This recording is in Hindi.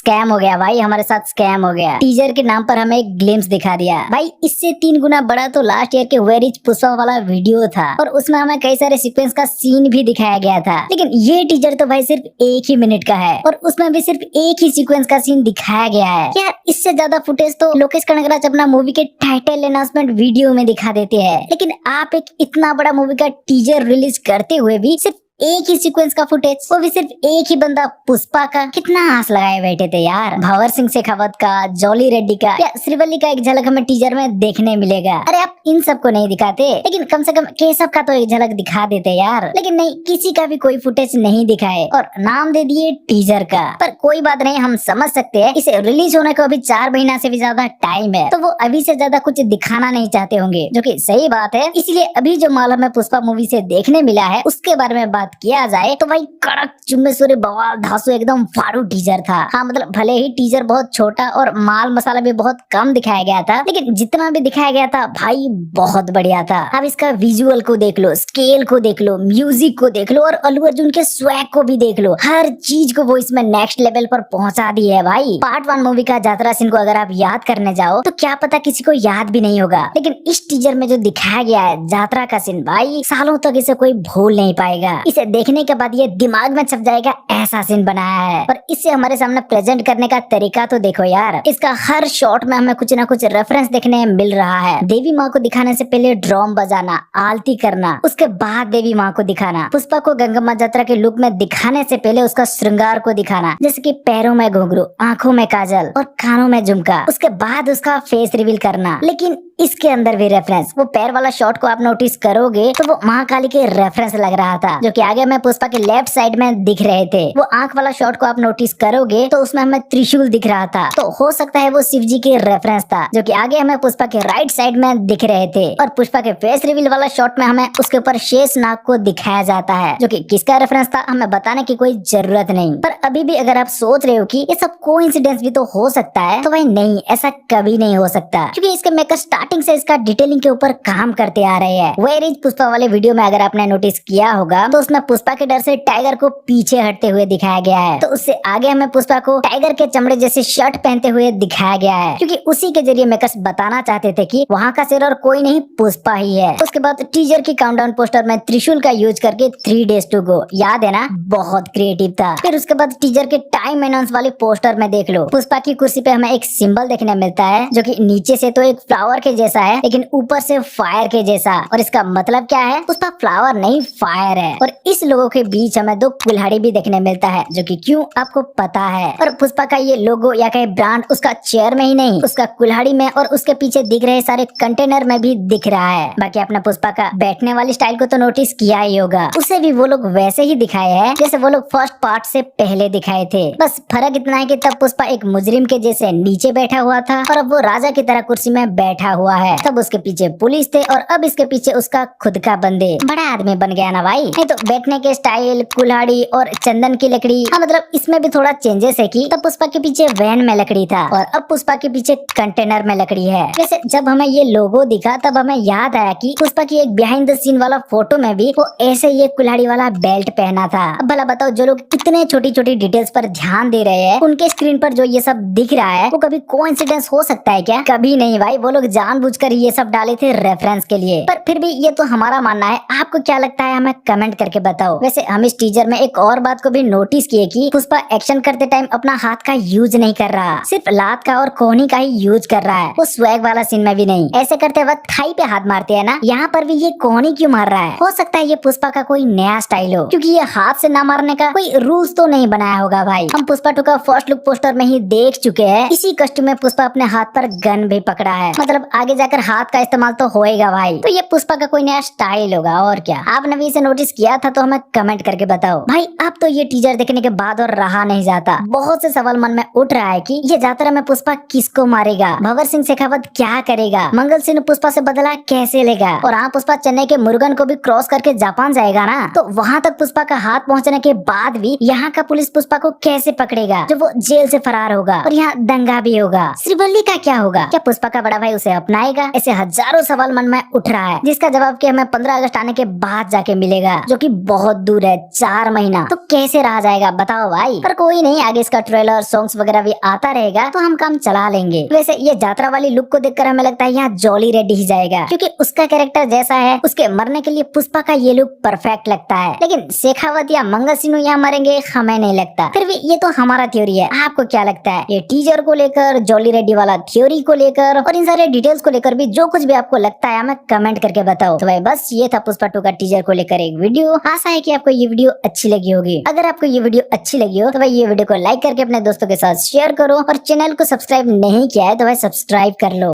स्कैम हो गया भाई, हमारे साथ स्कैम हो गया। टीजर के नाम पर हमें एक ग्लिम्स दिखा दिया भाई, इससे 3 गुना बड़ा तो लास्ट ईयर के वेयर इज पुष्पा वाला वीडियो था और उसमें हमें कई सारे सीक्वेंस का सीन भी दिखाया गया था। लेकिन ये टीजर तो भाई सिर्फ 1 ही मिनट का है और उसमें भी सिर्फ 1 ही सीक्वेंस का सीन दिखाया गया है। यार इससे ज्यादा फुटेज तो लोकेश कनगराज अपना मूवी के टाइटल अनाउंसमेंट वीडियो में दिखा देते हैं, लेकिन आप एक इतना बड़ा मूवी का टीजर रिलीज करते हुए भी सिर्फ 1 ही सीक्वेंस का फुटेज, वो भी सिर्फ 1 ही बंदा पुष्पा का। कितना आस लगाए बैठे थे यार। भंवर सिंह शेखावत का, जॉली रेड्डी का या श्रीवल्ली का एक झलक हमें टीजर में देखने मिलेगा। अरे आप इन सबको नहीं दिखाते, लेकिन कम से कम केशव का तो एक झलक दिखा देते यार। लेकिन नहीं, किसी का भी कोई फुटेज नहीं दिखाए और नाम दे दिए टीजर का। पर कोई बात नहीं, हम समझ सकते हैं इसे रिलीज होने को अभी 4 महीना से भी ज्यादा टाइम है, तो वो अभी से ज्यादा कुछ दिखाना नहीं चाहते होंगे, जो कि सही बात है। इसलिए अभी जो माल हमें पुष्पा मूवी से देखने मिला है उसके बारे में बात किया जाए तो भाई कड़क चुम्बेश्वरी बवाल धांसू एकदम फाड़ू टीजर था। हाँ मतलब भले ही टीजर बहुत छोटा और माल मसाला भी बहुत कम दिखाया गया था, लेकिन जितना भी दिखाया गया था भाई बहुत बढ़िया था। अब इसका विजुअल को देख लो, स्केल को देख लो, म्यूजिक को देख लो और अल्लू अर्जुन के स्वैग को भी देख लो। हर चीज को वो इसमें नेक्स्ट लेवल पर पहुंचा दी है भाई। पार्ट 1 मूवी का यात्रा सीन को अगर आप याद करने जाओ तो क्या पता किसी को याद भी नहीं होगा, लेकिन इस टीजर में जो दिखाया गया है यात्रा का सीन भाई सालों तक इसे कोई भूल नहीं पाएगा। इसे देखने के बाद ये दिमाग में छप जाएगा ऐसा सीन बनाया है। पर इसे हमारे सामने प्रेजेंट करने का तरीका तो देखो यार। इसका हर शॉट में हमें कुछ ना कुछ रेफरेंस देखने मिल रहा है। देवी माँ को दिखाने से पहले ड्रम बजाना, आरती करना, उसके बाद देवी माँ को दिखाना, पुष्पा को गंगम्मा यात्रा के लुक में दिखाने से पहले उसका श्रृंगार को दिखाना, जैसे कि पैरों में घुंघरू, आंखों में काजल और कानों में झुमका, उसके बाद उसका फेस रिवील करना। लेकिन इसके अंदर भी रेफरेंस, वो पैर वाला शॉट को आप नोटिस करोगे तो वो महाकाली के रेफरेंस लग रहा था, जो कि आगे में पुष्पा के लेफ्ट साइड में दिख रहे थे। वो आंख वाला शॉट को आप नोटिस करोगे तो उसमें हमें त्रिशूल दिख रहा था, तो हो सकता है वो शिव जी के रेफरेंस था, जो कि आगे हमें पुष्पा के राइट साइड में दिख रहे थे। और पुष्पा के फेस रिवील वाला शॉट में हमें उसके ऊपर शेष नाग को दिखाया जाता है, जो कि किसका रेफरेंस था हमें बताने की कोई जरूरत नहीं। पर अभी भी अगर आप सोच रहे हो कि ये सब कोइंसिडेंस भी तो हो सकता है, तो भाई नहीं, ऐसा कभी नहीं हो सकता, क्योंकि इसके मेकर स्टार्टिंग से इसका डिटेलिंग के ऊपर काम करते आ रहे हैं। वेयर इज पुष्पा वाले वीडियो में अगर आपने नोटिस किया होगा तो उसमें पुष्पा के डर से टाइगर को पीछे हटते हुए दिखाया गया है, तो उससे आगे हमें पुष्पा को टाइगर के चमड़े जैसे शर्ट पहनते हुए दिखाया गया है, क्योंकि उसी के जरिए मेकर्स बताना चाहते थे कि वहाँ का शेर और कोई नहीं पुष्पा ही है। उसके बाद टीजर की काउंटडाउन पोस्टर में त्रिशूल का यूज करके 3 days to go, याद है ना, बहुत क्रिएटिव था। फिर उसके बाद टीजर के टाइम अनाउंस वाले पोस्टर में देख लो, पुष्पा की कुर्सी पे हमें एक सिंबल देखने मिलता है, जो कि नीचे से तो एक फ्लावर के जैसा है लेकिन ऊपर से फायर के जैसा। और इसका मतलब क्या है, पुष्पा फ्लावर नहीं फायर है। और इस लोगों के बीच हमें 2 कुल्हाड़ी भी देखने मिलता है, जो कि क्यों आपको पता है। और पुष्पा का ये लोगो या कहे ब्रांड उसका चेयर में ही नहीं, उसका कुल्हाड़ी में और उसके पीछे दिख रहे सारे कंटेनर में भी दिख रहा है। बाकी अपना पुष्पा का बैठने वाली स्टाइल को तो नोटिस किया ही होगा, उसे भी वो लोग वैसे ही दिखाए हैं जैसे वो लोग फर्स्ट पार्ट से पहले दिखाए थे। बस फर्क इतना है कि तब पुष्पा एक मुजरिम के जैसे नीचे बैठा हुआ था और अब वो राजा की तरह कुर्सी में बैठा हुआ है। तब उसके पीछे पुलिस थे और अब इसके पीछे उसका खुद का बंदे। बड़ा आदमी बन गया ना भाई। नहीं तो बैठने के स्टाइल, कुल्हाड़ी और चंदन की लकड़ी, हाँ मतलब इसमें भी थोड़ा चेंजेस है कि तब पुष्पा के पीछे वैन में लकड़ी था और अब पुष्पा के पीछे कंटेनर में लकड़ी है। वैसे जब हमें ये लोगो दिखा तब हमें याद आया कि पुष्पा की एक बिहाइंड द सीन वाला फोटो में भी वो ऐसे ये कुल्हाड़ी वाला बेल्ट पहना था। अब भला बताओ, जो लोग इतने छोटी छोटी डिटेल्स पर ध्यान दे रहे हैं उनके स्क्रीन पर जो ये सब दिख रहा है वो कभी कोइंसिडेंस हो सकता है क्या? कभी नहीं भाई, वो लोग जानबूझकर ये सब डाले थे रेफरेंस के लिए। पर फिर भी ये तो हमारा मानना है, आपको क्या लगता है हमें कमेंट करके बताओ। वैसे हम इस टीजर में एक और बात को भी नोटिस किए कि पुष्पा एक्शन करते टाइम अपना हाथ का यूज नहीं कर रहा, सिर्फ लात का और कोहनी का ही यूज कर रहा है। वो स्वैग वाला सीन में भी नहीं। ऐसे करते वक्त थाई पे हाथ मारते हैं ना, यहाँ पर भी ये कोहनी क्यों मार रहा है? हो सकता है ये पुष्पा का कोई नया स्टाइल हो, क्योंकि ये हाथ से ना मारने का कोई रूल्स तो नहीं बनाया होगा भाई। हम पुष्पा 2 का फर्स्ट लुक पोस्टर में ही देख चुके हैं, इसी कस्टूम में पुष्पा अपने हाथ पर गन भी पकड़ा है, मतलब आगे जाकर हाथ का इस्तेमाल तो होएगा भाई। तो ये पुष्पा का कोई नया स्टाइल होगा और क्या। आपने भी इसे नोटिस किया था तो हमें कमेंट करके बताओ भाई। अब तो ये टीजर देखने के बाद और रहा नहीं जाता, बहुत से सवाल मन में उठ रहा है कि ये यात्रा में पुष्पा किसको मारेगा, भंवर सिंह शेखावत क्या करेगा, मंगल सिंह पुष्पा से बदला कैसे लेगा, और हाँ पुष्पा चेन्नई के मुरुगन को भी क्रॉस करके जापान जाएगा ना, तो वहाँ तक पुष्पा का हाथ पहुँचने के बाद भी यहाँ का पुलिस पुष्पा को कैसे पकड़ेगा जब वो जेल से फरार होगा और यहाँ दंगा भी होगा। श्रीवल्ली का क्या होगा, क्या पुष्पा का बड़ा भाई उसे अपनाएगा? ऐसे हजारों सवाल मन में उठ रहा है जिसका जवाब कि हमें 15 अगस्त आने के बाद जाके मिलेगा, जो कि बहुत दूर है, 4 महीना, तो कैसे रहा जाएगा बताओ भाई। पर कोई नहीं, आगे इसका ट्रेलर सॉन्ग्स वगैरह भी आता रहेगा तो हम काम चला लेंगे। वैसे ये यात्रा वाली लुक को देखकर हमें लगता है यहाँ जॉली रेड्डी ही जाएगा, क्योंकि उसका कैरेक्टर जैसा है, उसके मरने के लिए पुष्पा का ये लुक परफेक्ट लगता है। लेकिन शेखावत या मंगल सिन्नू यहाँ मरेंगे हमें नहीं लगता। फिर भी ये तो हमारा थ्योरी है, आपको क्या लगता है? ये टीजर को लेकर, जॉली रेड्डी वाला थ्योरी को लेकर और इन सारे डिटेल्स को लेकर भी जो कुछ भी आपको लगता है हमें कमेंट करके बताओ। तो भाई बस ये था पुष्पा 2 का टीजर को लेकर एक वीडियो। आशा है कि आपको ये वीडियो अच्छी लगी होगी। अगर आपको ये वीडियो अच्छी लगी हो तो भाई ये वीडियो को लाइक करके अपने दोस्तों के साथ शेयर करो, और चैनल को सब्सक्राइब नहीं किया है तो भाई सब्सक्राइब कर लो।